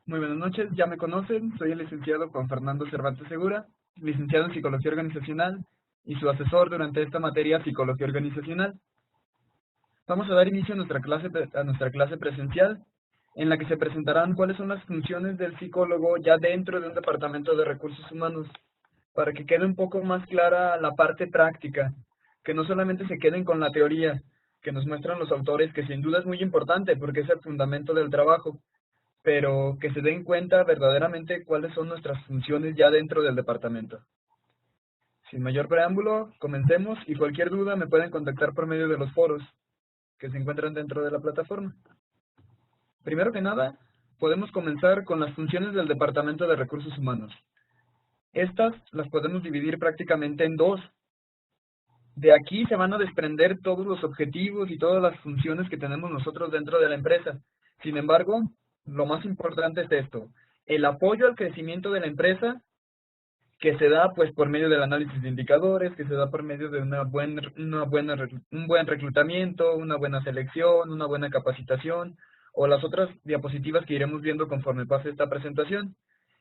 Muy buenas noches, ya me conocen, soy el licenciado Juan Fernando Cervantes Segura, licenciado en Psicología Organizacional y su asesor durante esta materia Psicología Organizacional. Vamos a dar inicio a nuestra clase presencial, en la que se presentarán cuáles son las funciones del psicólogo ya dentro de un departamento de recursos humanos, para que quede un poco más clara la parte práctica, que no solamente se queden con la teoría que nos muestran los autores, que sin duda es muy importante porque es el fundamento del trabajo, pero que se den cuenta verdaderamente cuáles son nuestras funciones ya dentro del departamento. Sin mayor preámbulo, comencemos y cualquier duda me pueden contactar por medio de los foros que se encuentran dentro de la plataforma. Primero que nada, podemos comenzar con las funciones del Departamento de Recursos Humanos. Estas las podemos dividir prácticamente en dos. De aquí se van a desprender todos los objetivos y todas las funciones que tenemos nosotros dentro de la empresa. Sin embargo, lo más importante es esto: el apoyo al crecimiento de la empresa, que se da pues por medio del análisis de indicadores, que se da por medio de un buen reclutamiento, una buena selección, una buena capacitación, o las otras diapositivas que iremos viendo conforme pase esta presentación.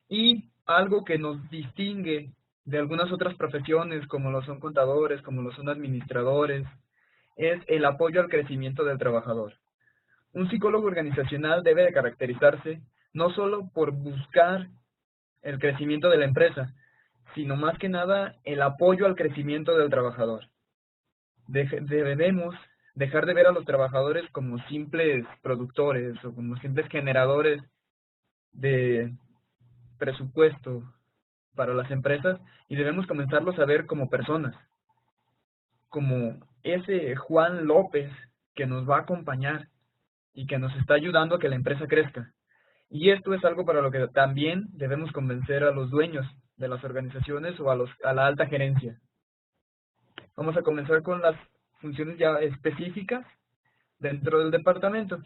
Y algo que nos distingue de algunas otras profesiones, como lo son contadores, como lo son administradores, es el apoyo al crecimiento del trabajador. Un psicólogo organizacional debe de caracterizarse no solo por buscar el crecimiento de la empresa, sino más que nada el apoyo al crecimiento del trabajador. Debemos dejar de ver a los trabajadores como simples productores o como simples generadores de presupuesto para las empresas, y debemos comenzarlos a ver como personas, como ese Juan López que nos va a acompañar y que nos está ayudando a que la empresa crezca. Y esto es algo para lo que también debemos convencer a los dueños de las organizaciones o a la alta gerencia. Vamos a comenzar con las funciones ya específicas dentro del departamento.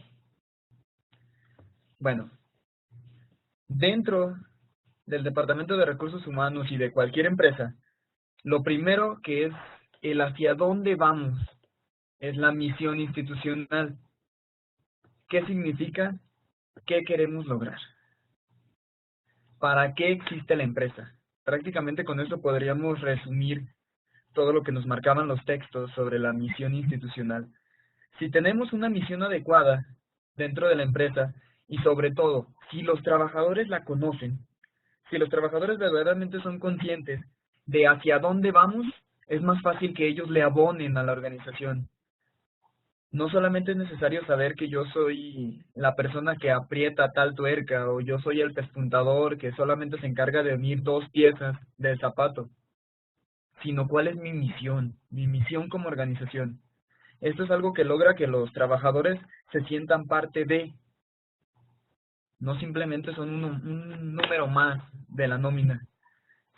Bueno, dentro del Departamento de Recursos Humanos y de cualquier empresa, lo primero que es el hacia dónde vamos es la misión institucional. ¿Qué significa? ¿Qué queremos lograr? ¿Para qué existe la empresa? Prácticamente con eso podríamos resumir todo lo que nos marcaban los textos sobre la misión institucional. Si tenemos una misión adecuada dentro de la empresa y sobre todo, si los trabajadores la conocen, si los trabajadores verdaderamente son conscientes de hacia dónde vamos, es más fácil que ellos le abonen a la organización. No solamente es necesario saber que yo soy la persona que aprieta tal tuerca o yo soy el pespuntador que solamente se encarga de unir dos piezas del zapato, sino cuál es mi misión como organización. Esto es algo que logra que los trabajadores se sientan parte de, no simplemente son un número más de la nómina,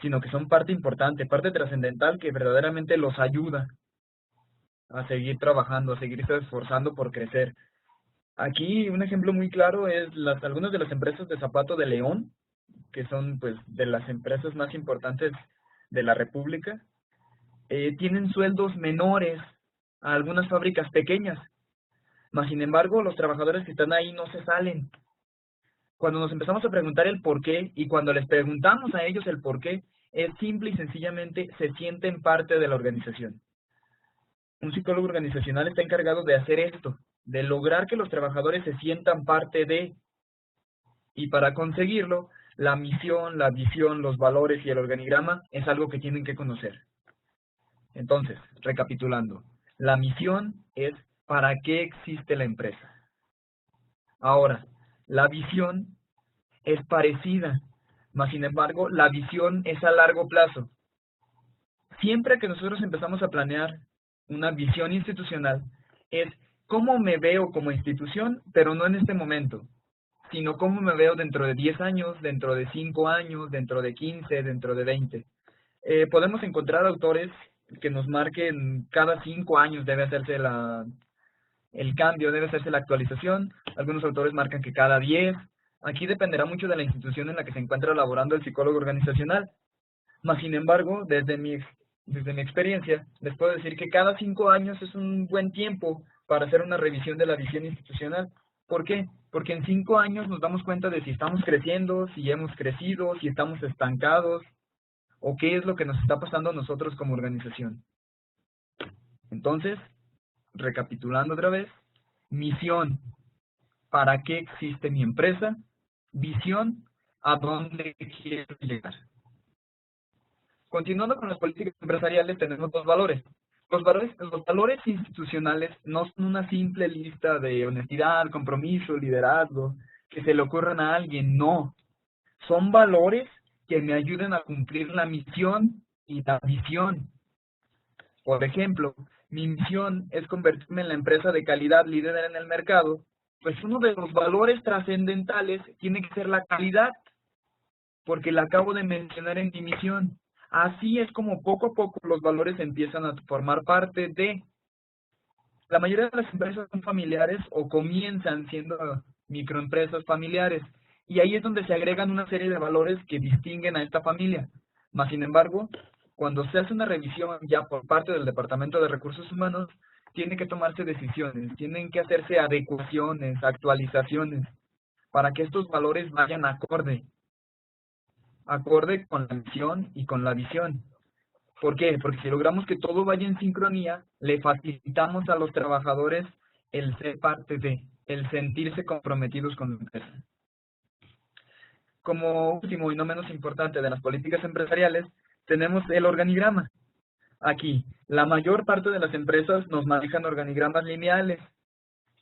sino que son parte importante, parte trascendental que verdaderamente los ayuda a seguir trabajando, a seguirse esforzando por crecer. Aquí un ejemplo muy claro es algunas de las empresas de zapato de León, que son pues de las empresas más importantes de la República, tienen sueldos menores a algunas fábricas pequeñas, mas sin embargo los trabajadores que están ahí no se salen. Cuando nos empezamos a preguntar el por qué y cuando les preguntamos a ellos el por qué, es simple y sencillamente se sienten parte de la organización. Un psicólogo organizacional está encargado de hacer esto, de lograr que los trabajadores se sientan parte de, y para conseguirlo, la misión, la visión, los valores y el organigrama es algo que tienen que conocer. Entonces, recapitulando, la misión es ¿para qué existe la empresa? Ahora, la visión es parecida, mas sin embargo, la visión es a largo plazo. Siempre que nosotros empezamos a planear una visión institucional, es cómo me veo como institución, pero no en este momento, sino cómo me veo dentro de 10 años, dentro de 5 años, dentro de 15, dentro de 20. Podemos encontrar autores que nos marquen cada 5 años debe hacerse el cambio, debe hacerse la actualización. Algunos autores marcan que cada 10. Aquí dependerá mucho de la institución en la que se encuentra laborando el psicólogo organizacional. Mas, sin embargo, desde mi experiencia, les puedo decir que cada 5 años es un buen tiempo para hacer una revisión de la visión institucional. ¿Por qué? Porque en 5 años nos damos cuenta de si estamos creciendo, si hemos crecido, si estamos estancados, o qué es lo que nos está pasando a nosotros como organización. Entonces, recapitulando otra vez, misión, ¿para qué existe mi empresa? Visión, ¿a dónde quiero llegar? Continuando con las políticas empresariales, tenemos dos valores. Los valores institucionales no son una simple lista de honestidad, compromiso, liderazgo, que se le ocurran a alguien, no. Son valores que me ayuden a cumplir la misión y la visión. Por ejemplo, mi misión es convertirme en la empresa de calidad líder en el mercado, pues uno de los valores trascendentales tiene que ser la calidad, porque la acabo de mencionar en mi misión. Así es como poco a poco los valores empiezan a formar parte de... La mayoría de las empresas son familiares o comienzan siendo microempresas familiares, y ahí es donde se agregan una serie de valores que distinguen a esta familia. Mas, sin embargo, cuando se hace una revisión ya por parte del Departamento de Recursos Humanos, tiene que tomarse decisiones, tienen que hacerse adecuaciones, actualizaciones, para que estos valores vayan acorde con la misión y con la visión. ¿Por qué? Porque si logramos que todo vaya en sincronía, le facilitamos a los trabajadores el ser parte de, el sentirse comprometidos con la empresa. Como último y no menos importante de las políticas empresariales, tenemos el organigrama. Aquí, la mayor parte de las empresas nos manejan organigramas lineales.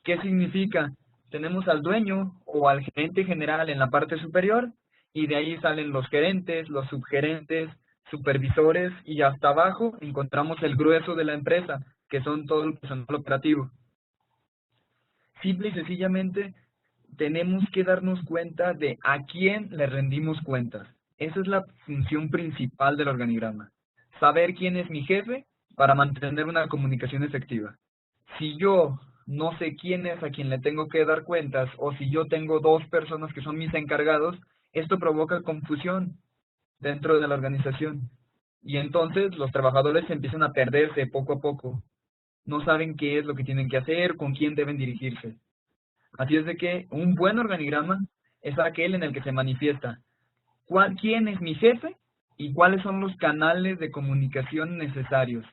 ¿Qué significa? Tenemos al dueño o al gerente general en la parte superior y de ahí salen los gerentes, los subgerentes, supervisores y hasta abajo encontramos el grueso de la empresa, que son todo el personal operativo. Simple y sencillamente tenemos que darnos cuenta de a quién le rendimos cuentas. Esa es la función principal del organigrama. Saber quién es mi jefe para mantener una comunicación efectiva. Si yo no sé quién es a quien le tengo que dar cuentas, o si yo tengo dos personas que son mis encargados, esto provoca confusión dentro de la organización. Y entonces los trabajadores empiezan a perderse poco a poco. No saben qué es lo que tienen que hacer, con quién deben dirigirse. Así es de que un buen organigrama es aquel en el que se manifiesta quién es mi jefe y cuáles son los canales de comunicación necesarios.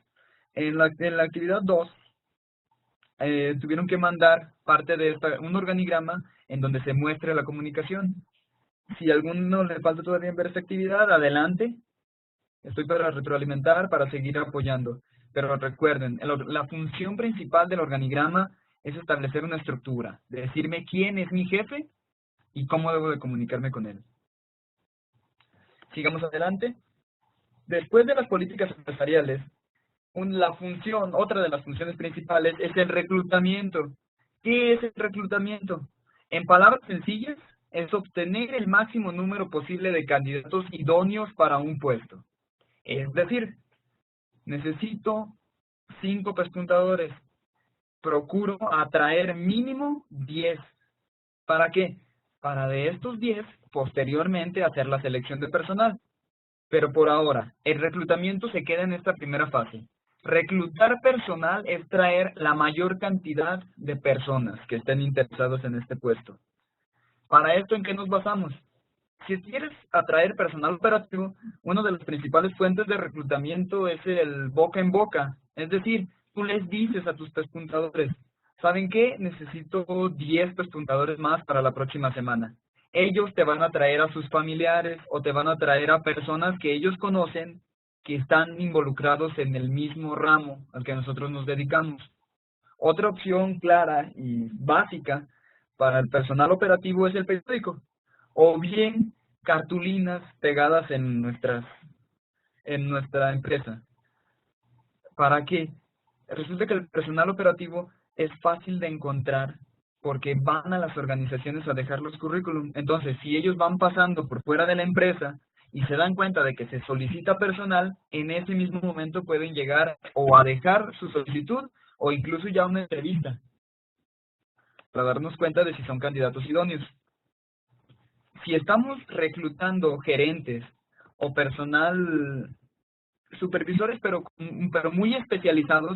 En la actividad 2, tuvieron que mandar parte de un organigrama en donde se muestre la comunicación. Si a alguno le falta todavía ver esta actividad, adelante. Estoy para retroalimentar, para seguir apoyando. Pero recuerden, la función principal del organigrama es establecer una estructura, de decirme quién es mi jefe y cómo debo de comunicarme con él. Sigamos adelante. Después de las políticas empresariales, otra de las funciones principales es el reclutamiento. ¿Qué es el reclutamiento? En palabras sencillas, es obtener el máximo número posible de candidatos idóneos para un puesto. Es decir, necesito 5 pespuntadores. Procuro atraer mínimo 10. ¿Para qué? Para de estos 10, posteriormente hacer la selección de personal. Pero por ahora, el reclutamiento se queda en esta primera fase. Reclutar personal es traer la mayor cantidad de personas que estén interesados en este puesto. Para esto, ¿en qué nos basamos? Si quieres atraer personal operativo, una de las principales fuentes de reclutamiento es el boca en boca. Es decir, tú les dices a tus pespuntadores, ¿saben qué? Necesito 10 pespuntadores más para la próxima semana. Ellos te van a traer a sus familiares o te van a traer a personas que ellos conocen que están involucrados en el mismo ramo al que nosotros nos dedicamos. Otra opción clara y básica para el personal operativo es el periódico, o bien cartulinas pegadas en nuestra empresa. ¿Para qué? Resulta que el personal operativo es fácil de encontrar porque van a las organizaciones a dejar los currículum. Entonces, si ellos van pasando por fuera de la empresa y se dan cuenta de que se solicita personal, en ese mismo momento pueden llegar o a dejar su solicitud o incluso ya una entrevista para darnos cuenta de si son candidatos idóneos. Si estamos reclutando gerentes o personal supervisores, pero muy especializados,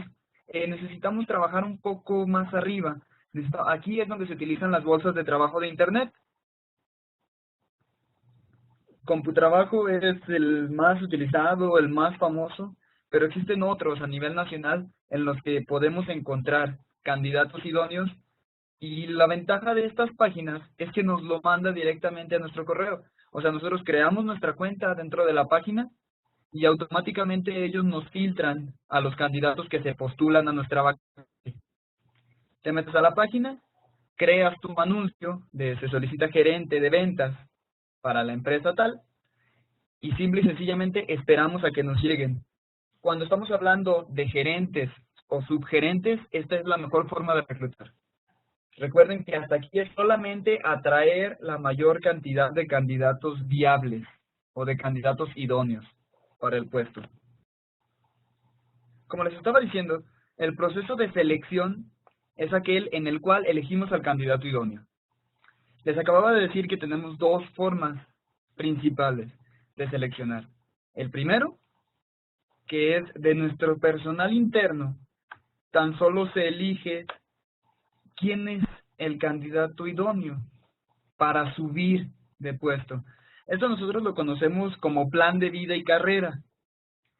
necesitamos trabajar un poco más arriba. ¿Listo? Aquí es donde se utilizan las bolsas de trabajo de Internet. CompuTrabajo es el más utilizado, el más famoso, pero existen otros a nivel nacional en los que podemos encontrar candidatos idóneos y la ventaja de estas páginas es que nos lo manda directamente a nuestro correo. O sea, nosotros creamos nuestra cuenta dentro de la página y automáticamente ellos nos filtran a los candidatos que se postulan a nuestra vacante. Te metes a la página, creas tu anuncio de se solicita gerente de ventas para la empresa tal y simple y sencillamente esperamos a que nos lleguen. Cuando estamos hablando de gerentes o subgerentes, esta es la mejor forma de reclutar. Recuerden que hasta aquí es solamente atraer la mayor cantidad de candidatos viables o de candidatos idóneos para el puesto. Como les estaba diciendo, el proceso de selección es aquel en el cual elegimos al candidato idóneo. Les acababa de decir que tenemos dos formas principales de seleccionar. El primero, que es de nuestro personal interno, tan solo se elige quién es el candidato idóneo para subir de puesto. Esto nosotros lo conocemos como plan de vida y carrera.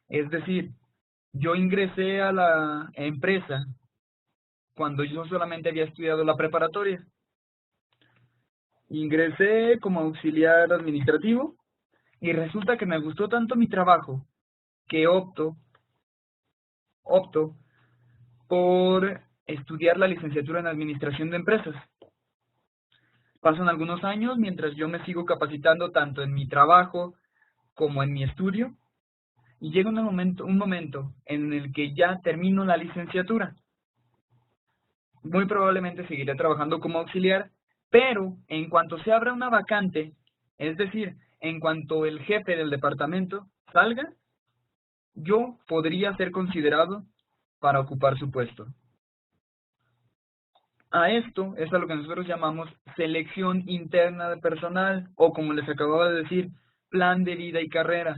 Es decir, yo ingresé a la empresa cuando yo solamente había estudiado la preparatoria. Ingresé como auxiliar administrativo y resulta que me gustó tanto mi trabajo que opto por estudiar la licenciatura en administración de empresas. Pasan algunos años mientras yo me sigo capacitando tanto en mi trabajo como en mi estudio y llega un momento en el que ya termino la licenciatura. Muy probablemente seguiré trabajando como auxiliar, pero en cuanto se abra una vacante, es decir, en cuanto el jefe del departamento salga, yo podría ser considerado para ocupar su puesto. A esto es a lo que nosotros llamamos selección interna de personal o, como les acababa de decir, plan de vida y carrera.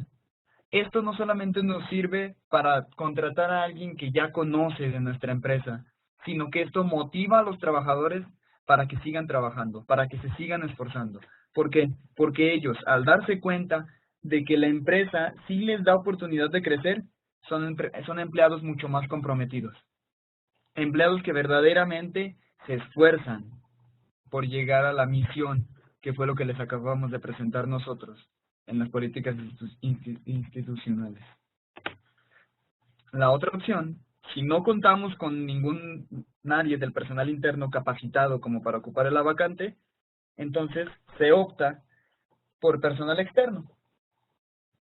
Esto no solamente nos sirve para contratar a alguien que ya conoce de nuestra empresa, sino que esto motiva a los trabajadores para que sigan trabajando, para que se sigan esforzando. ¿Por qué? Porque ellos, al darse cuenta de que la empresa sí les da oportunidad de crecer, son empleados mucho más comprometidos. Empleados que verdaderamente se esfuerzan por llegar a la misión, que fue lo que les acabamos de presentar nosotros en las políticas institucionales. La otra opción, si no contamos con nadie del personal interno capacitado como para ocupar la vacante, entonces se opta por personal externo.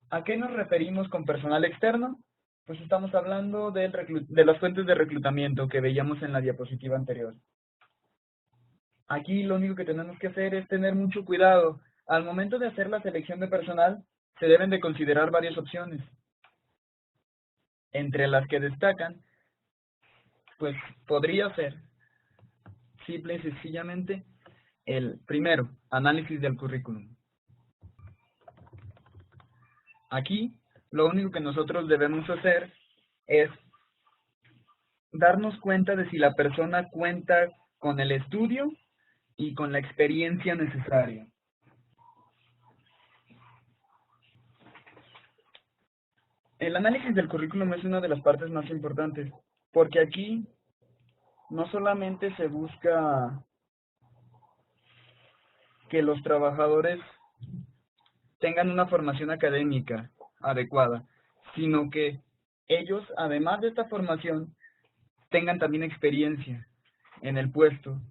¿A qué nos referimos con personal externo? Pues estamos hablando de las fuentes de reclutamiento que veíamos en la diapositiva anterior. Aquí lo único que tenemos que hacer es tener mucho cuidado. Al momento de hacer la selección de personal, se deben de considerar varias opciones. Entre las que destacan, pues podría ser, simple y sencillamente, el primero, análisis del currículum. Aquí, lo único que nosotros debemos hacer es darnos cuenta de si la persona cuenta con el estudio y con la experiencia necesaria. El análisis del currículum es una de las partes más importantes, porque aquí no solamente se busca que los trabajadores tengan una formación académica adecuada, sino que ellos, además de esta formación, tengan también experiencia en el puesto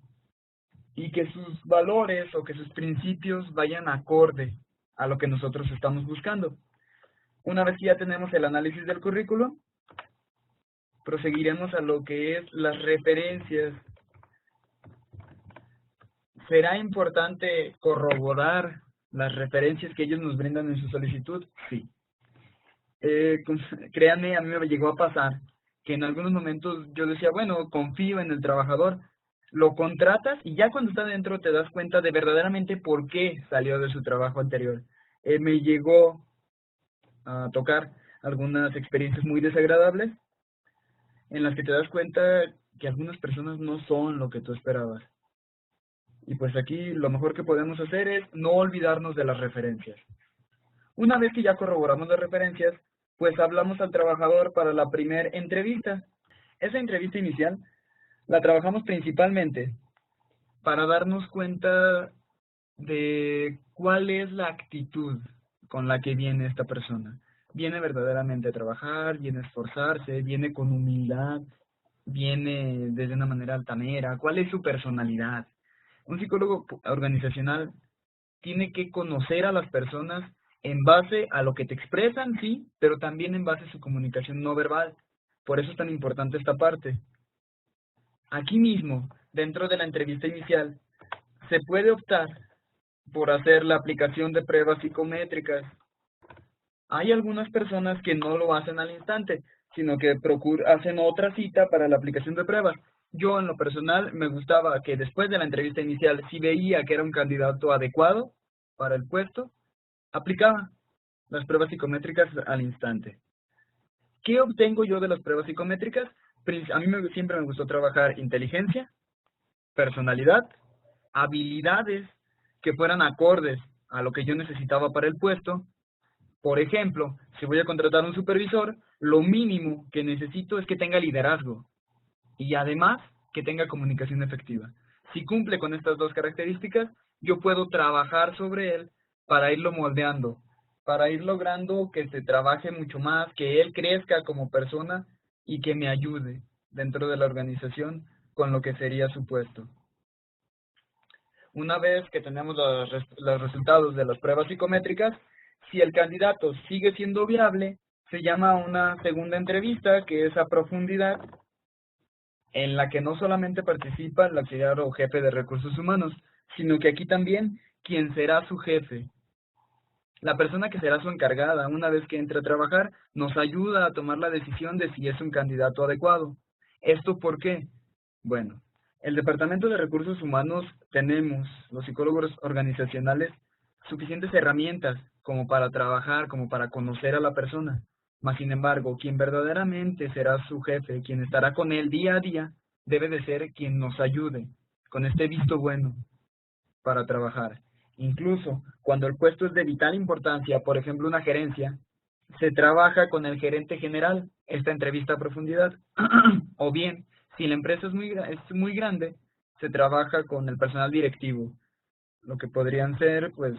y que sus valores o que sus principios vayan acorde a lo que nosotros estamos buscando. Una vez que ya tenemos el análisis del currículo, proseguiremos a lo que es las referencias. ¿Será importante corroborar las referencias que ellos nos brindan en su solicitud? Sí. Créanme, a mí me llegó a pasar que en algunos momentos yo decía, bueno, confío en el trabajador, lo contratas y ya cuando está dentro te das cuenta de verdaderamente por qué salió de su trabajo anterior. Me llegó a tocar algunas experiencias muy desagradables en las que te das cuenta que algunas personas no son lo que tú esperabas. Y pues aquí lo mejor que podemos hacer es no olvidarnos de las referencias. Una vez que ya corroboramos las referencias, pues hablamos al trabajador para la primera entrevista. Esa entrevista inicial la trabajamos principalmente para darnos cuenta de cuál es la actitud con la que viene esta persona. Viene verdaderamente a trabajar, viene a esforzarse, viene con humildad, viene desde una manera altanera. ¿Cuál es su personalidad? Un psicólogo organizacional tiene que conocer a las personas en base a lo que te expresan, sí, pero también en base a su comunicación no verbal. Por eso es tan importante esta parte. Aquí mismo, dentro de la entrevista inicial, se puede optar por hacer la aplicación de pruebas psicométricas. Hay algunas personas que no lo hacen al instante, sino que hacen otra cita para la aplicación de pruebas. Yo, en lo personal, me gustaba que después de la entrevista inicial, si veía que era un candidato adecuado para el puesto, aplicaba las pruebas psicométricas al instante. ¿Qué obtengo yo de las pruebas psicométricas? A mí siempre me gustó trabajar inteligencia, personalidad, habilidades que fueran acordes a lo que yo necesitaba para el puesto. Por ejemplo, si voy a contratar a un supervisor, lo mínimo que necesito es que tenga liderazgo y además que tenga comunicación efectiva. Si cumple con estas dos características, yo puedo trabajar sobre él para irlo moldeando, para ir logrando que se trabaje mucho más, que él crezca como persona y que me ayude dentro de la organización con lo que sería su puesto. Una vez que tenemos los resultados de las pruebas psicométricas, si el candidato sigue siendo viable, se llama una segunda entrevista, que es a profundidad, en la que no solamente participa el auxiliar o jefe de recursos humanos, sino que aquí también quien será su jefe. La persona que será su encargada, una vez que entre a trabajar, nos ayuda a tomar la decisión de si es un candidato adecuado. ¿Esto por qué? Bueno, el Departamento de Recursos Humanos tenemos, los psicólogos organizacionales, suficientes herramientas como para trabajar, como para conocer a la persona. Mas, sin embargo, quien verdaderamente será su jefe, quien estará con él día a día, debe de ser quien nos ayude con este visto bueno para trabajar. Incluso cuando el puesto es de vital importancia, por ejemplo una gerencia, se trabaja con el gerente general, esta entrevista a profundidad. O bien, si la empresa es muy grande, se trabaja con el personal directivo, lo que podrían ser pues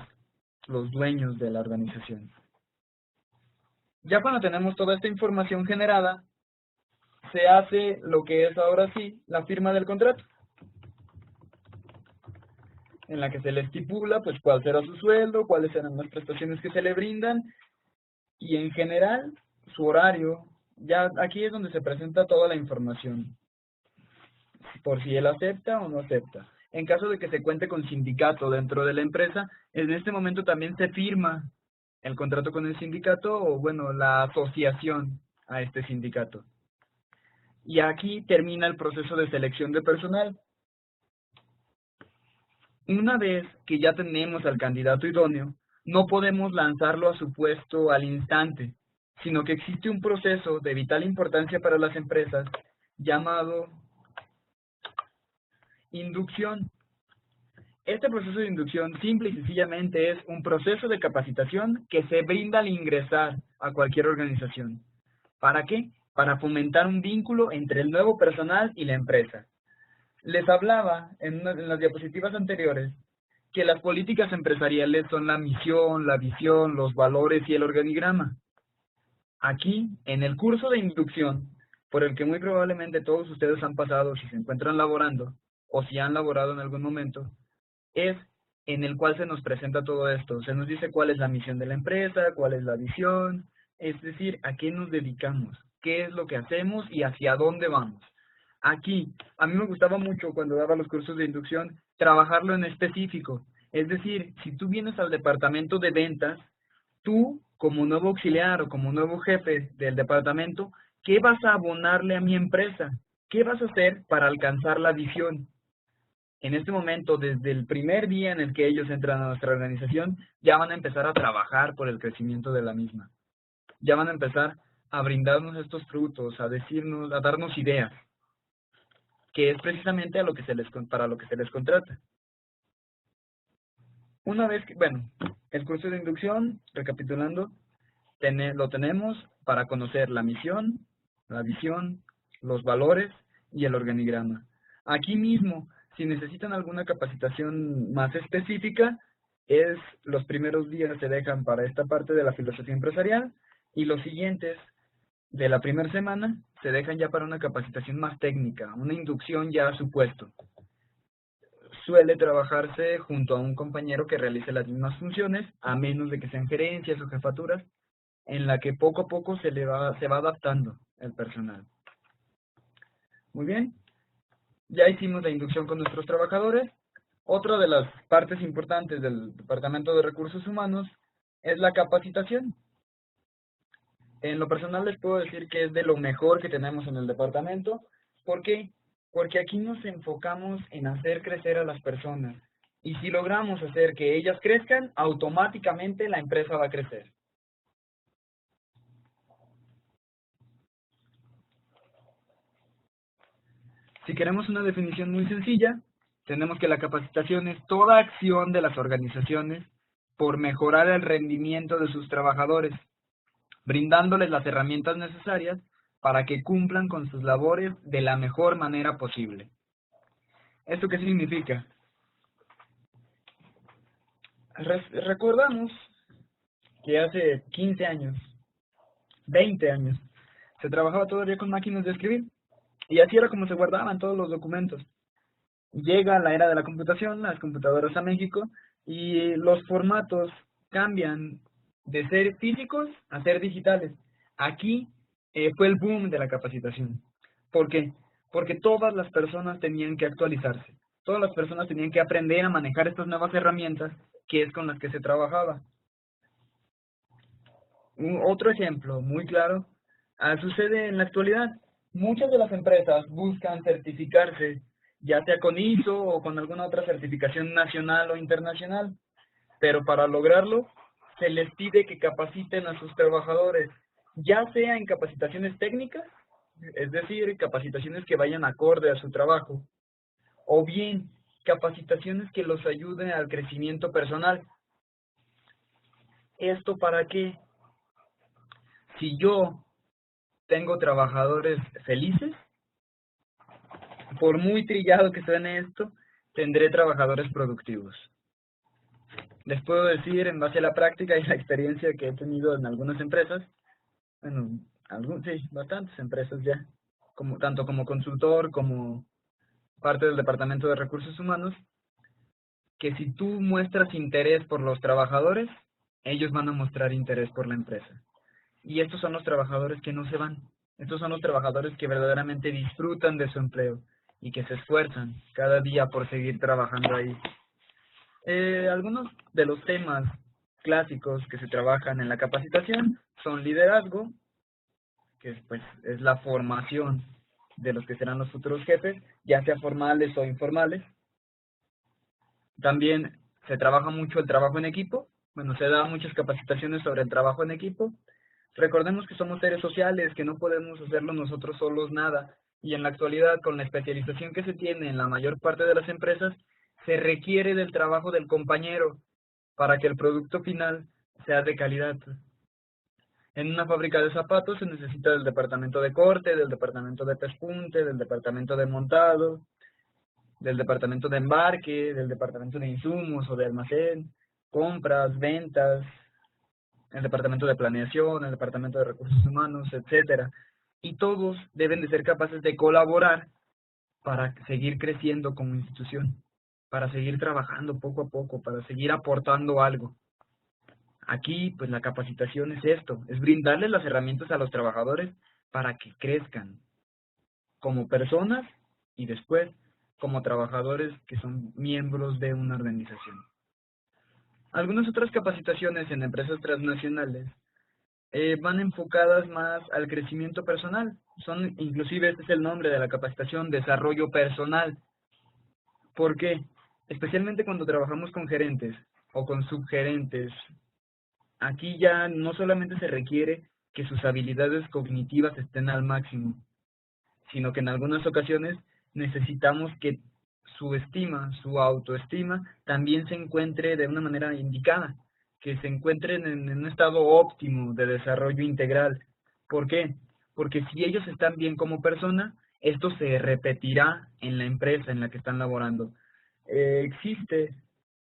los dueños de la organización. Ya cuando tenemos toda esta información generada, se hace lo que es ahora sí la firma del contrato, en la que se le estipula pues cuál será su sueldo, cuáles serán las prestaciones que se le brindan y en general su horario. Ya aquí es donde se presenta toda la información, por si él acepta o no acepta. En caso de que se cuente con sindicato dentro de la empresa, en este momento también se firma el contrato con el sindicato o, bueno, la asociación a este sindicato. Y aquí termina el proceso de selección de personal. Una vez que ya tenemos al candidato idóneo, no podemos lanzarlo a su puesto al instante, sino que existe un proceso de vital importancia para las empresas llamado inducción. Este proceso de inducción simple y sencillamente es un proceso de capacitación que se brinda al ingresar a cualquier organización. ¿Para qué? Para fomentar un vínculo entre el nuevo personal y la empresa. Les hablaba en las diapositivas anteriores que las políticas empresariales son la misión, la visión, los valores y el organigrama. Aquí, en el curso de inducción, por el que muy probablemente todos ustedes han pasado si se encuentran laborando o si han laborado en algún momento, es en el cual se nos presenta todo esto. Se nos dice cuál es la misión de la empresa, cuál es la visión, es decir, a qué nos dedicamos, qué es lo que hacemos y hacia dónde vamos. Aquí, a mí me gustaba mucho cuando daba los cursos de inducción, trabajarlo en específico. Es decir, si tú vienes al departamento de ventas, tú, como nuevo auxiliar o como nuevo jefe del departamento, ¿qué vas a abonarle a mi empresa? ¿Qué vas a hacer para alcanzar la visión? En este momento, desde el primer día en el que ellos entran a nuestra organización, ya van a empezar a trabajar por el crecimiento de la misma. Ya van a empezar a brindarnos estos frutos, a decirnos, a darnos ideas. que es precisamente para lo que se les contrata. Una vez que, bueno, el curso de inducción, recapitulando, lo tenemos para conocer la misión, la visión, los valores y el organigrama. Aquí mismo, si necesitan alguna capacitación más específica, los primeros días se dejan para esta parte de la filosofía empresarial y los siguientes de la primera semana se dejan ya para una capacitación más técnica, una inducción ya a su puesto. Suele trabajarse junto a un compañero que realice las mismas funciones, a menos de que sean gerencias o jefaturas, en la que poco a poco se va adaptando el personal. Muy bien, ya hicimos la inducción con nuestros trabajadores. Otra de las partes importantes del Departamento de Recursos Humanos es la capacitación. En lo personal les puedo decir que es de lo mejor que tenemos en el departamento. ¿Por qué? Porque aquí nos enfocamos en hacer crecer a las personas. Y si logramos hacer que ellas crezcan, automáticamente la empresa va a crecer. Si queremos una definición muy sencilla, tenemos que la capacitación es toda acción de las organizaciones por mejorar el rendimiento de sus trabajadores, brindándoles las herramientas necesarias para que cumplan con sus labores de la mejor manera posible. ¿Esto qué significa? Recordamos que hace 15 años, 20 años, se trabajaba todavía con máquinas de escribir y así era como se guardaban todos los documentos. Llega la era de la computación, las computadoras a México, y los formatos cambian de ser físicos a ser digitales. Aquí fue el boom de la capacitación. ¿Por qué? Porque todas las personas tenían que actualizarse. Todas las personas tenían que aprender a manejar estas nuevas herramientas que es con las que se trabajaba. Otro ejemplo muy claro sucede en la actualidad. Muchas de las empresas buscan certificarse, ya sea con ISO o con alguna otra certificación nacional o internacional, pero para lograrlo se les pide que capaciten a sus trabajadores, ya sea en capacitaciones técnicas, es decir, capacitaciones que vayan acorde a su trabajo, o bien capacitaciones que los ayuden al crecimiento personal. ¿Esto para qué? Si yo tengo trabajadores felices, por muy trillado que suene esto, tendré trabajadores productivos. Les puedo decir, en base a la práctica y la experiencia que he tenido en algunas empresas, bueno, sí, bastantes empresas ya, tanto como consultor como parte del Departamento de Recursos Humanos, que si tú muestras interés por los trabajadores, ellos van a mostrar interés por la empresa. Y estos son los trabajadores que no se van. Estos son los trabajadores que verdaderamente disfrutan de su empleo y que se esfuerzan cada día por seguir trabajando ahí. Algunos de los temas clásicos que se trabajan en la capacitación son liderazgo, que pues, es la formación de los que serán los futuros jefes, ya sea formales o informales. También se trabaja mucho el trabajo en equipo. Bueno, se da muchas capacitaciones sobre el trabajo en equipo. Recordemos que somos seres sociales, que no podemos hacerlo nosotros solos nada. Y en la actualidad, con la especialización que se tiene en la mayor parte de las empresas, se requiere del trabajo del compañero para que el producto final sea de calidad. En una fábrica de zapatos se necesita del departamento de corte, del departamento de pespunte, del departamento de montado, del departamento de embarque, del departamento de insumos o de almacén, compras, ventas, el departamento de planeación, el departamento de recursos humanos, etcétera. Y todos deben de ser capaces de colaborar para seguir creciendo como institución, para seguir trabajando poco a poco, para seguir aportando algo. Aquí, pues la capacitación es esto, es brindarles las herramientas a los trabajadores para que crezcan como personas y después como trabajadores que son miembros de una organización. Algunas otras capacitaciones en empresas transnacionales van enfocadas más al crecimiento personal. Inclusive este es el nombre de la capacitación, desarrollo personal. ¿Por qué? Especialmente cuando trabajamos con gerentes o con subgerentes. Aquí ya no solamente se requiere que sus habilidades cognitivas estén al máximo, sino que en algunas ocasiones necesitamos que su estima, su autoestima, también se encuentre de una manera indicada, que se encuentren en un estado óptimo de desarrollo integral. ¿Por qué? Porque si ellos están bien como persona, esto se repetirá en la empresa en la que están laborando. Existe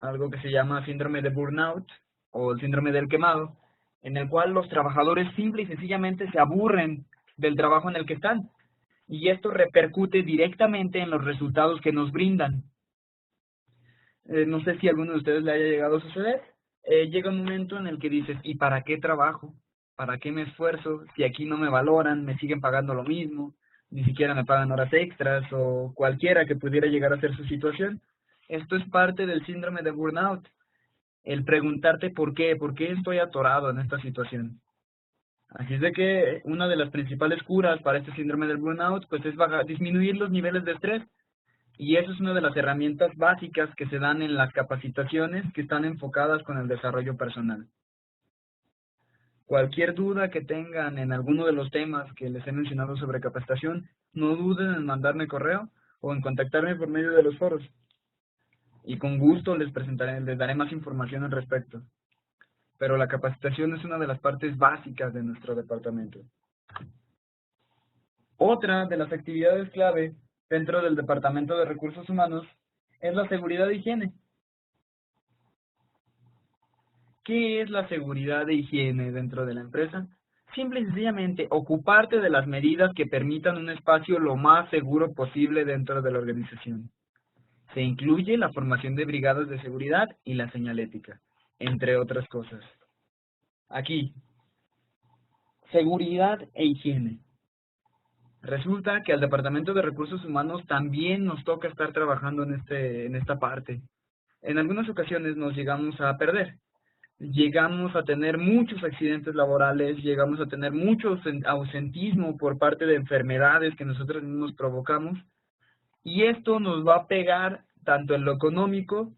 algo que se llama síndrome de burnout o el síndrome del quemado, en el cual los trabajadores simple y sencillamente se aburren del trabajo en el que están. Y esto repercute directamente en los resultados que nos brindan. No sé si a alguno de ustedes le haya llegado a suceder. Llega un momento en el que dices, ¿y para qué trabajo? ¿Para qué me esfuerzo? Si aquí no me valoran, me siguen pagando lo mismo, ni siquiera me pagan horas extras o cualquiera que pudiera llegar a ser su situación. Esto es parte del síndrome de burnout. El preguntarte por qué estoy atorado en esta situación. Así es de que una de las principales curas para este síndrome del burnout pues es disminuir los niveles de estrés. Y eso es una de las herramientas básicas que se dan en las capacitaciones que están enfocadas con el desarrollo personal. Cualquier duda que tengan en alguno de los temas que les he mencionado sobre capacitación, no duden en mandarme correo o en contactarme por medio de los foros. Y con gusto les daré más información al respecto. Pero la capacitación es una de las partes básicas de nuestro departamento. Otra de las actividades clave dentro del Departamento de Recursos Humanos es la seguridad e higiene. ¿Qué es la seguridad e higiene dentro de la empresa? Simple y sencillamente ocuparte de las medidas que permitan un espacio lo más seguro posible dentro de la organización. Se incluye la formación de brigadas de seguridad y la señalética, entre otras cosas. Aquí, seguridad e higiene. Resulta que al Departamento de Recursos Humanos también nos toca estar trabajando en esta parte. En algunas ocasiones nos llegamos a perder. Llegamos a tener muchos accidentes laborales, llegamos a tener mucho ausentismo por parte de enfermedades que nosotros mismos provocamos, y esto nos va a pegar tanto en lo económico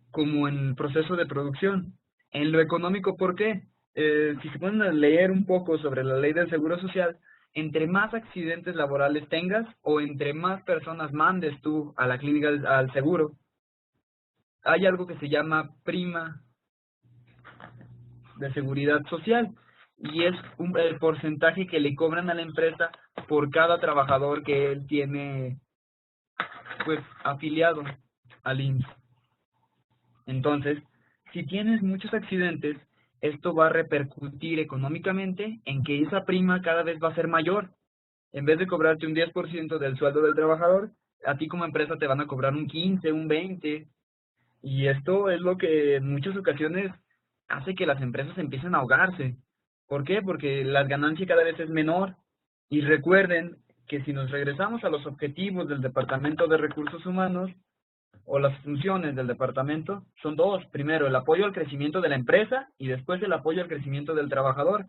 como en el proceso de producción. En lo económico, ¿por qué? Si se ponen a leer un poco sobre la ley del seguro social, entre más accidentes laborales tengas o entre más personas mandes tú a la clínica al seguro, hay algo que se llama prima de seguridad social y es el porcentaje que le cobran a la empresa por cada trabajador que él tiene pues afiliado al IMSS. Entonces, si tienes muchos accidentes, esto va a repercutir económicamente en que esa prima cada vez va a ser mayor. En vez de cobrarte un 10% del sueldo del trabajador, a ti como empresa te van a cobrar un 15, un 20. Y esto es lo que en muchas ocasiones hace que las empresas empiecen a ahogarse. ¿Por qué? Porque la ganancia cada vez es menor. Y recuerden que si nos regresamos a los objetivos del Departamento de Recursos Humanos o las funciones del departamento, son dos. Primero, el apoyo al crecimiento de la empresa y después el apoyo al crecimiento del trabajador.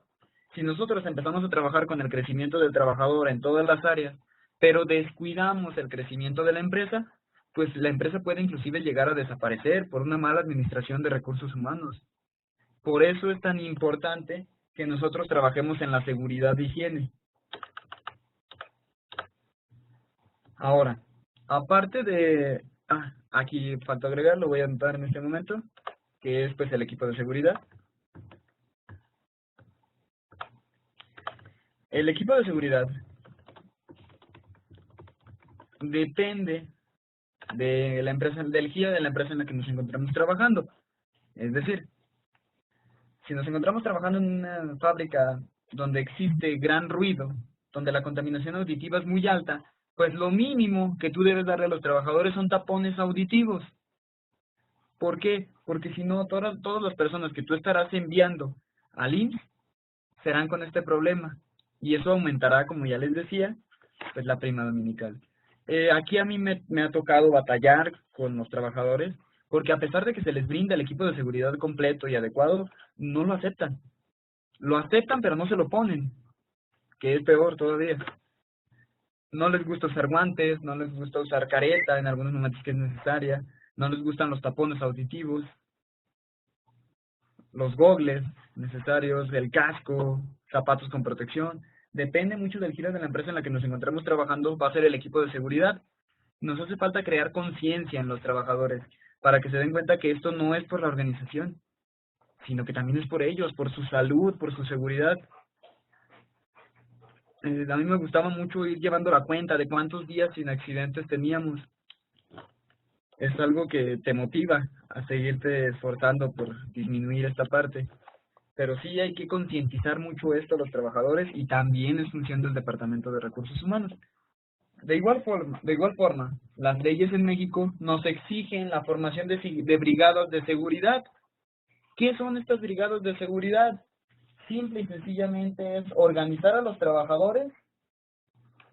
Si nosotros empezamos a trabajar con el crecimiento del trabajador en todas las áreas, pero descuidamos el crecimiento de la empresa, pues la empresa puede inclusive llegar a desaparecer por una mala administración de recursos humanos. Por eso es tan importante que nosotros trabajemos en la seguridad de higiene. Ahora, aparte de... aquí falta agregar, lo voy a anotar en este momento, que es pues el equipo de seguridad. El equipo de seguridad depende de la empresa, del giro de la empresa en la que nos encontramos trabajando. Es decir, si nos encontramos trabajando en una fábrica donde existe gran ruido, donde la contaminación auditiva es muy alta, pues lo mínimo que tú debes darle a los trabajadores son tapones auditivos. ¿Por qué? Porque si no, todas las personas que tú estarás enviando al IMSS serán con este problema. Y eso aumentará, como ya les decía, pues la prima dominical. Aquí a mí me ha tocado batallar con los trabajadores, porque a pesar de que se les brinda el equipo de seguridad completo y adecuado, no lo aceptan. Lo aceptan, pero no se lo ponen, que es peor todavía. No les gusta usar guantes, no les gusta usar careta en algunos momentos que es necesaria, no les gustan los tapones auditivos, los gogles necesarios, el casco, zapatos con protección. Depende mucho del giro de la empresa en la que nos encontramos trabajando, va a ser el equipo de seguridad. Nos hace falta crear conciencia en los trabajadores para que se den cuenta que esto no es por la organización, sino que también es por ellos, por su salud, por su seguridad. A mí me gustaba mucho ir llevando la cuenta de cuántos días sin accidentes teníamos. Es algo que te motiva a seguirte esforzando por disminuir esta parte. Pero sí hay que concientizar mucho esto a los trabajadores y también es función del Departamento de Recursos Humanos. De igual forma, las leyes en México nos exigen la formación de brigadas de seguridad. ¿Qué son estas brigadas de seguridad? Simple y sencillamente es organizar a los trabajadores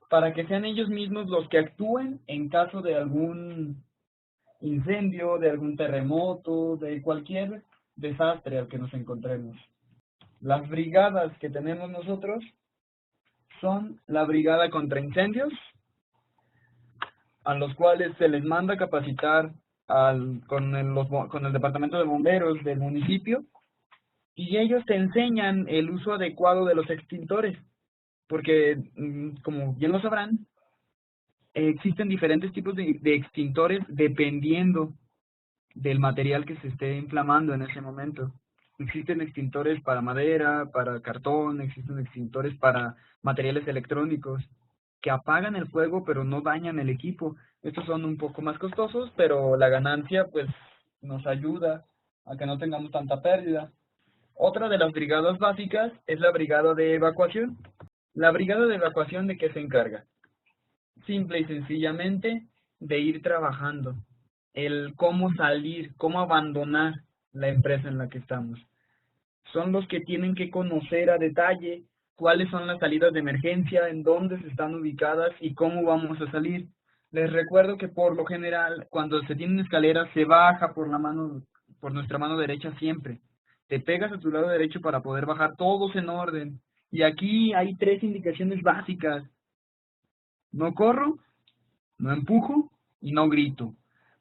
para que sean ellos mismos los que actúen en caso de algún incendio, de algún terremoto, de cualquier desastre al que nos encontremos. Las brigadas que tenemos nosotros son la brigada contra incendios, a los cuales se les manda capacitar con el departamento de bomberos del municipio, y ellos te enseñan el uso adecuado de los extintores, porque como bien lo sabrán, existen diferentes tipos de extintores dependiendo del material que se esté inflamando en ese momento. Existen extintores para madera, para cartón, existen extintores para materiales electrónicos que apagan el fuego pero no dañan el equipo. Estos son un poco más costosos, pero la ganancia pues nos ayuda a que no tengamos tanta pérdida. Otra de las brigadas básicas es la brigada de evacuación. La brigada de evacuación, ¿de qué se encarga? Simple y sencillamente de ir trabajando, el cómo salir, cómo abandonar la empresa en la que estamos. Son los que tienen que conocer a detalle cuáles son las salidas de emergencia, en dónde se están ubicadas y cómo vamos a salir. Les recuerdo que por lo general, cuando se tienen escaleras, se baja por nuestra mano derecha siempre. Te pegas a tu lado derecho para poder bajar todos en orden. Y aquí hay 3 indicaciones básicas. No corro, no empujo y no grito.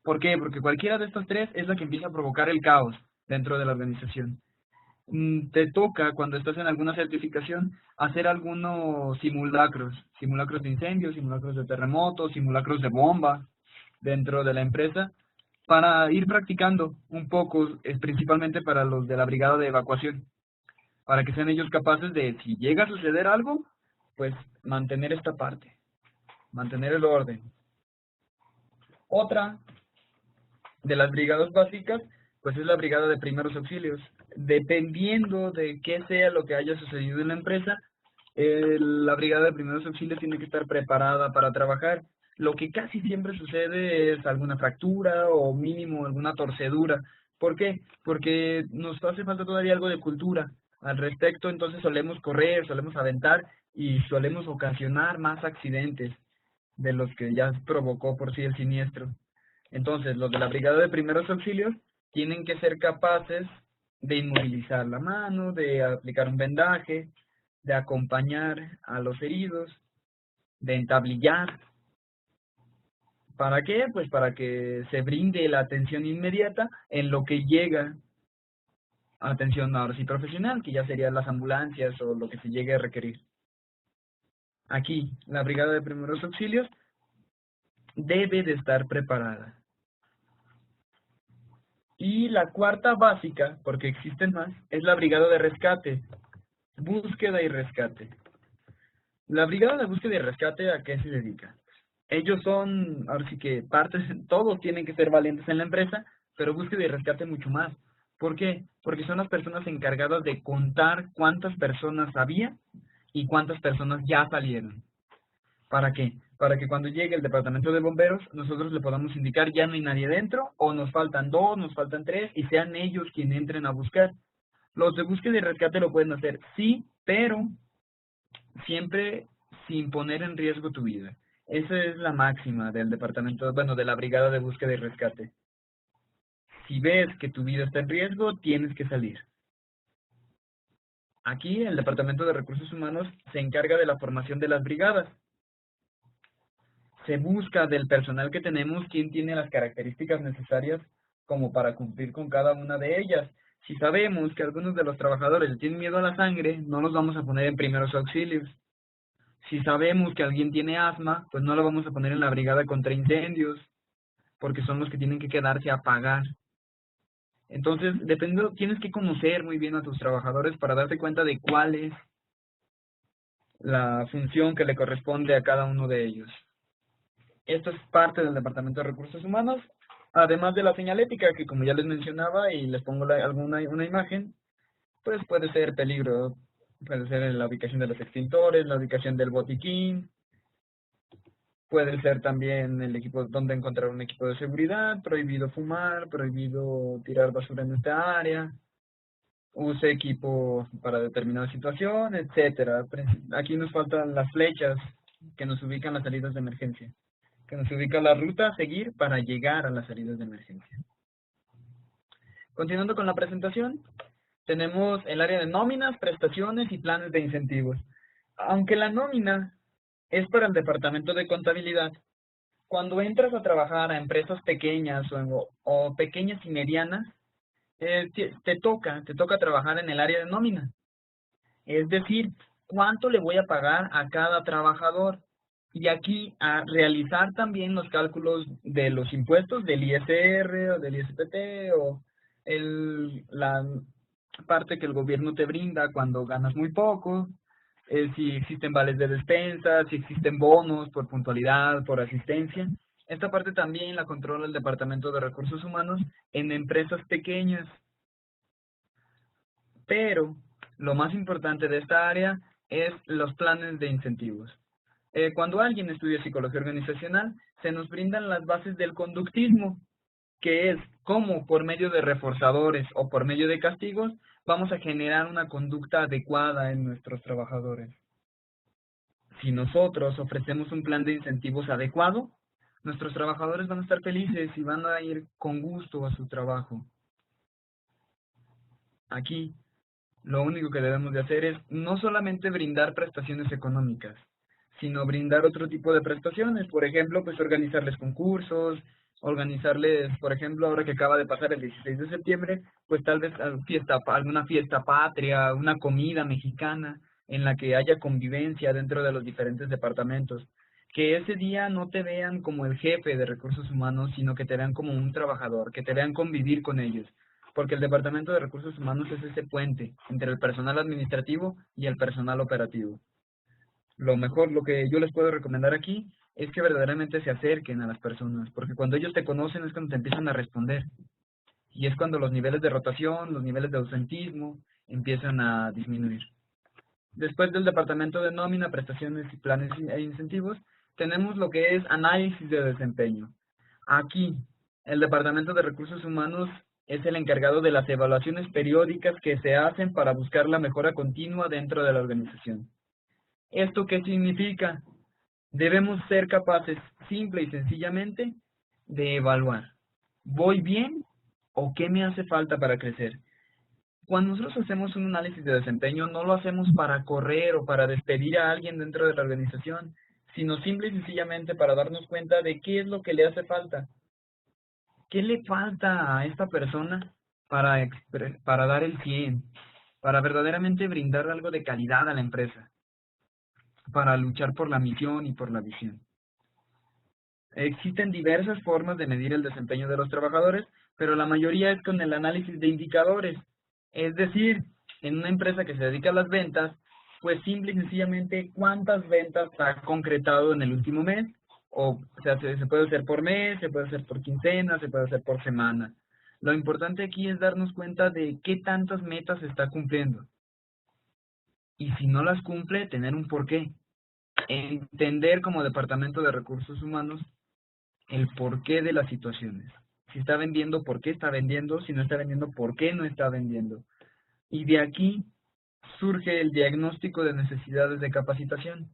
¿Por qué? Porque cualquiera de estas 3 es la que empieza a provocar el caos dentro de la organización. Te toca, cuando estás en alguna certificación, hacer algunos simulacros de incendios, simulacros de terremotos, simulacros de bomba dentro de la empresa, para ir practicando un poco, principalmente para los de la brigada de evacuación, para que sean ellos capaces de, si llega a suceder algo, pues mantener esta parte, mantener el orden. Otra de las brigadas básicas, pues es la brigada de primeros auxilios. Dependiendo de qué sea lo que haya sucedido en la empresa, la brigada de primeros auxilios tiene que estar preparada para trabajar. Lo que casi siempre sucede es alguna fractura o mínimo alguna torcedura. ¿Por qué? Porque nos hace falta todavía algo de cultura al respecto, entonces solemos correr, solemos aventar y solemos ocasionar más accidentes de los que ya provocó por sí el siniestro. Entonces, los de la brigada de primeros auxilios tienen que ser capaces de inmovilizar la mano, de aplicar un vendaje, de acompañar a los heridos, de entablillar. ¿Para qué? Pues para que se brinde la atención inmediata en lo que llega a atención ahora sí profesional, que ya serían las ambulancias o lo que se llegue a requerir. Aquí, la brigada de primeros auxilios debe de estar preparada. Y la cuarta básica, porque existen más, es la brigada de rescate, búsqueda y rescate. La brigada de búsqueda y rescate, ¿a qué se dedica? Ellos son, ahora sí que partes, todos tienen que ser valientes en la empresa, pero búsqueda y rescate mucho más. ¿Por qué? Porque son las personas encargadas de contar cuántas personas había y cuántas personas ya salieron. ¿Para qué? Para que cuando llegue el departamento de bomberos, nosotros le podamos indicar ya no hay nadie dentro, o nos faltan 2, nos faltan 3, y sean ellos quienes entren a buscar. Los de búsqueda y rescate lo pueden hacer, sí, pero siempre sin poner en riesgo tu vida. Esa es la máxima del departamento, bueno, de la brigada de búsqueda y rescate. Si ves que tu vida está en riesgo, tienes que salir. Aquí el Departamento de Recursos Humanos se encarga de la formación de las brigadas. Se busca del personal que tenemos quién tiene las características necesarias como para cumplir con cada una de ellas. Si sabemos que algunos de los trabajadores tienen miedo a la sangre, no los vamos a poner en primeros auxilios. Si sabemos que alguien tiene asma, pues no lo vamos a poner en la brigada contra incendios, porque son los que tienen que quedarse a apagar. Entonces, dependiendo, tienes que conocer muy bien a tus trabajadores para darte cuenta de cuál es la función que le corresponde a cada uno de ellos. Esto es parte del Departamento de Recursos Humanos, además de la señalética, que como ya les mencionaba y les pongo una imagen, pues puede ser peligro, puede ser la ubicación de los extintores, la ubicación del botiquín, puede ser también el equipo, donde encontrar un equipo de seguridad, prohibido fumar, prohibido tirar basura en esta área, use equipo para determinada situación, etcétera. Aquí nos faltan las flechas que nos ubican las salidas de emergencia, que nos ubica la ruta a seguir para llegar a las salidas de emergencia. Continuando con la presentación, tenemos el área de nóminas, prestaciones y planes de incentivos. Aunque la nómina es para el departamento de contabilidad, cuando entras a trabajar a empresas pequeñas o pequeñas y medianas, te toca trabajar en el área de nómina. Es decir, cuánto le voy a pagar a cada trabajador. Y aquí a realizar también los cálculos de los impuestos del ISR o del ISPT o la parte que el gobierno te brinda cuando ganas muy poco, si existen vales de despensa, si existen bonos por puntualidad, por asistencia. Esta parte también la controla el Departamento de Recursos Humanos en empresas pequeñas. Pero lo más importante de esta área es los planes de incentivos. Cuando alguien estudia psicología organizacional, se nos brindan las bases del conductismo, que es cómo por medio de reforzadores o por medio de castigos vamos a generar una conducta adecuada en nuestros trabajadores. Si nosotros ofrecemos un plan de incentivos adecuado, nuestros trabajadores van a estar felices y van a ir con gusto a su trabajo. Aquí, lo único que debemos de hacer es no solamente brindar prestaciones económicas, sino brindar otro tipo de prestaciones. Por ejemplo, pues organizarles concursos, organizarles, por ejemplo, ahora que acaba de pasar el 16 de septiembre, pues tal vez alguna fiesta patria, una comida mexicana en la que haya convivencia dentro de los diferentes departamentos. Que ese día no te vean como el jefe de recursos humanos, sino que te vean como un trabajador, que te vean convivir con ellos, porque el Departamento de Recursos Humanos es ese puente entre el personal administrativo y el personal operativo. Lo que yo les puedo recomendar aquí es que verdaderamente se acerquen a las personas, porque cuando ellos te conocen es cuando te empiezan a responder, y es cuando los niveles de rotación, los niveles de ausentismo empiezan a disminuir. Después del departamento de nómina, prestaciones y planes e incentivos, tenemos lo que es análisis de desempeño. Aquí, el Departamento de Recursos Humanos es el encargado de las evaluaciones periódicas que se hacen para buscar la mejora continua dentro de la organización. ¿Esto qué significa? Debemos ser capaces, simple y sencillamente, de evaluar. ¿Voy bien o qué me hace falta para crecer? Cuando nosotros hacemos un análisis de desempeño, no lo hacemos para correr o para despedir a alguien dentro de la organización, sino simple y sencillamente para darnos cuenta de qué es lo que le hace falta. ¿Qué le falta a esta persona para dar el 100, para verdaderamente brindar algo de calidad a la empresa, para luchar por la misión y por la visión? Existen diversas formas de medir el desempeño de los trabajadores, pero la mayoría es con el análisis de indicadores. Es decir, en una empresa que se dedica a las ventas, pues simple y sencillamente cuántas ventas ha concretado en el último mes, o sea, se puede hacer por mes, se puede hacer por quincena, se puede hacer por semana. Lo importante aquí es darnos cuenta de qué tantas metas se está cumpliendo. Y si no las cumple, tener un porqué. Entender como Departamento de Recursos Humanos el porqué de las situaciones. Si está vendiendo, ¿por qué está vendiendo? Si no está vendiendo, ¿por qué no está vendiendo? Y de aquí surge el diagnóstico de necesidades de capacitación.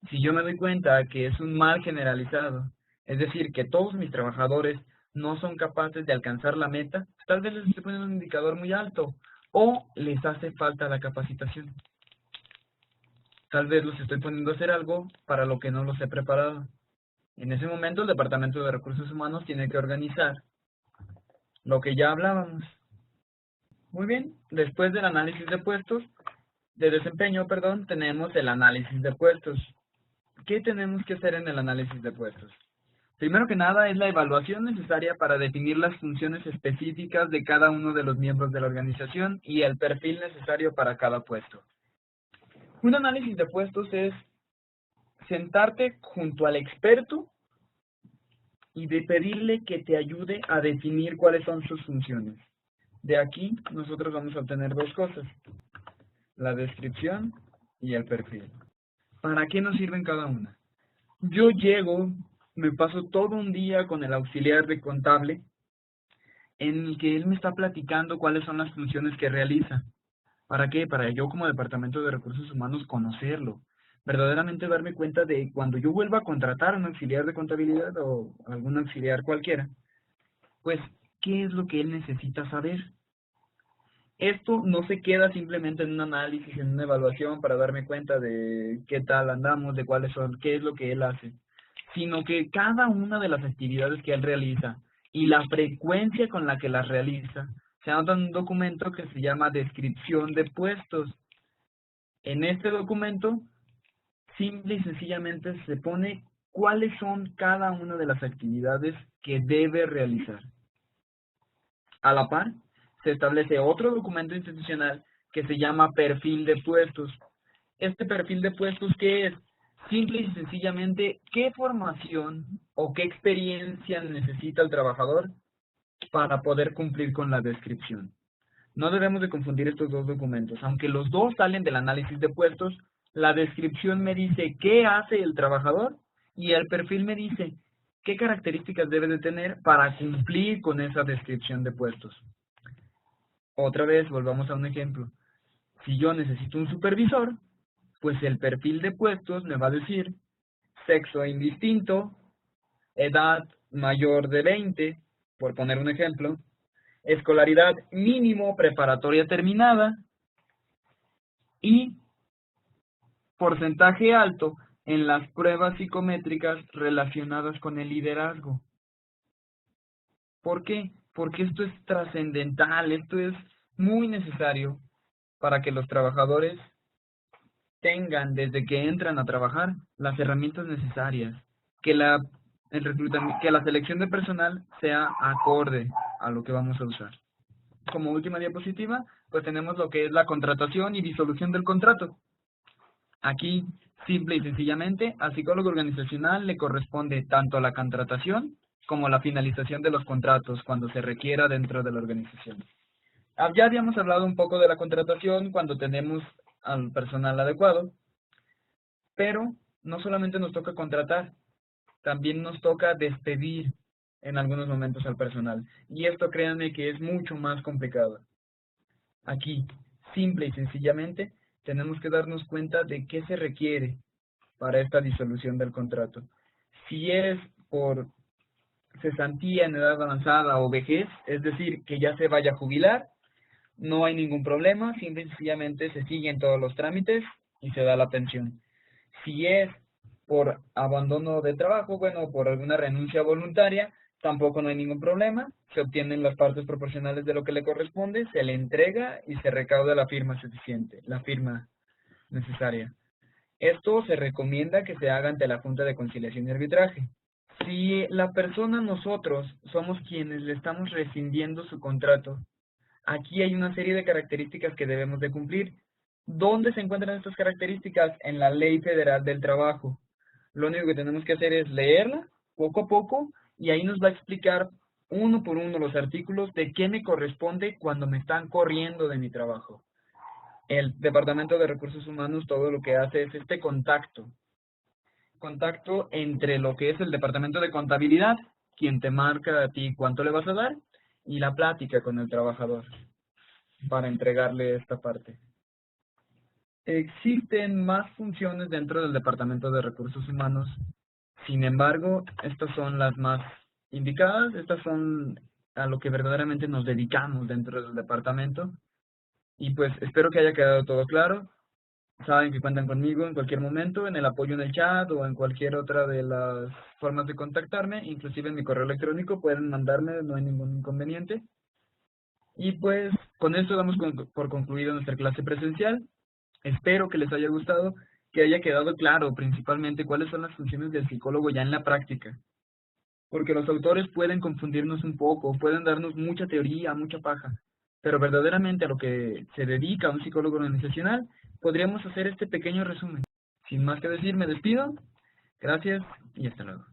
Si yo me doy cuenta que es un mal generalizado, es decir, que todos mis trabajadores no son capaces de alcanzar la meta, tal vez les estoy poniendo un indicador muy alto o les hace falta la capacitación. Tal vez los estoy poniendo a hacer algo para lo que no los he preparado. En ese momento el Departamento de Recursos Humanos tiene que organizar lo que ya hablábamos. Muy bien, después del análisis de puestos, de desempeño, perdón, tenemos el análisis de puestos. ¿Qué tenemos que hacer en el análisis de puestos? Primero que nada es la evaluación necesaria para definir las funciones específicas de cada uno de los miembros de la organización y el perfil necesario para cada puesto. Un análisis de puestos es sentarte junto al experto y de pedirle que te ayude a definir cuáles son sus funciones. De aquí nosotros vamos a obtener dos cosas, la descripción y el perfil. ¿Para qué nos sirven cada una? Yo llego, me paso todo un día con el auxiliar de contable en el que él me está platicando cuáles son las funciones que realiza. ¿Para qué? Para yo como Departamento de Recursos Humanos conocerlo, verdaderamente darme cuenta de cuando yo vuelva a contratar a un auxiliar de contabilidad o algún auxiliar cualquiera, pues, ¿qué es lo que él necesita saber? Esto no se queda simplemente en un análisis, en una evaluación para darme cuenta de qué tal andamos, de cuáles son, qué es lo que él hace, sino que cada una de las actividades que él realiza y la frecuencia con la que las realiza se anota en un documento que se llama descripción de puestos. En este documento, simple y sencillamente se pone cuáles son cada una de las actividades que debe realizar. A la par, se establece otro documento institucional que se llama perfil de puestos. Este perfil de puestos, ¿qué es? Simple y sencillamente, ¿qué formación o qué experiencia necesita el trabajador para poder cumplir con la descripción? No debemos de confundir estos dos documentos. Aunque los dos salen del análisis de puestos, la descripción me dice qué hace el trabajador y el perfil me dice qué características debe de tener para cumplir con esa descripción de puestos. Otra vez, volvamos a un ejemplo. Si yo necesito un supervisor, pues el perfil de puestos me va a decir sexo indistinto, edad mayor de 20, por poner un ejemplo, escolaridad mínimo preparatoria terminada y porcentaje alto en las pruebas psicométricas relacionadas con el liderazgo. ¿Por qué? Porque esto es trascendental, esto es muy necesario para que los trabajadores tengan desde que entran a trabajar las herramientas necesarias, que que la selección de personal sea acorde a lo que vamos a usar. Como última diapositiva, pues tenemos lo que es la contratación y disolución del contrato. Aquí, simple y sencillamente, al psicólogo organizacional le corresponde tanto la contratación como la finalización de los contratos cuando se requiera dentro de la organización. Ya habíamos hablado un poco de la contratación cuando tenemos al personal adecuado, pero no solamente nos toca contratar, también nos toca despedir en algunos momentos al personal. Y esto créanme que es mucho más complicado. Aquí, simple y sencillamente, tenemos que darnos cuenta de qué se requiere para esta disolución del contrato. Si es por cesantía en edad avanzada o vejez, es decir, que ya se vaya a jubilar, no hay ningún problema, simple y sencillamente se siguen todos los trámites y se da la pensión. Si es por abandono de trabajo, bueno, por alguna renuncia voluntaria, tampoco no hay ningún problema, se obtienen las partes proporcionales de lo que le corresponde, se le entrega y se recauda la firma suficiente, la firma necesaria. Esto se recomienda que se haga ante la Junta de Conciliación y Arbitraje. Si la persona, nosotros, somos quienes le estamos rescindiendo su contrato, aquí hay una serie de características que debemos de cumplir. ¿Dónde se encuentran estas características? En la Ley Federal del Trabajo. Lo único que tenemos que hacer es leerla poco a poco y ahí nos va a explicar uno por uno los artículos de qué me corresponde cuando me están corriendo de mi trabajo. El Departamento de Recursos Humanos todo lo que hace es este contacto entre lo que es el Departamento de Contabilidad, quien te marca a ti cuánto le vas a dar, y la plática con el trabajador para entregarle esta parte. Existen más funciones dentro del Departamento de Recursos Humanos, sin embargo, estas son las más indicadas, estas son a lo que verdaderamente nos dedicamos dentro del departamento, y pues espero que haya quedado todo claro. Saben que cuentan conmigo en cualquier momento, en el apoyo en el chat o en cualquier otra de las formas de contactarme, inclusive en mi correo electrónico pueden mandarme, no hay ningún inconveniente. Y pues con esto damos por concluido nuestra clase presencial. Espero que les haya gustado, que haya quedado claro principalmente cuáles son las funciones del psicólogo ya en la práctica. Porque los autores pueden confundirnos un poco, pueden darnos mucha teoría, mucha paja, pero verdaderamente a lo que se dedica un psicólogo organizacional, podríamos hacer este pequeño resumen. Sin más que decir, me despido. Gracias y hasta luego.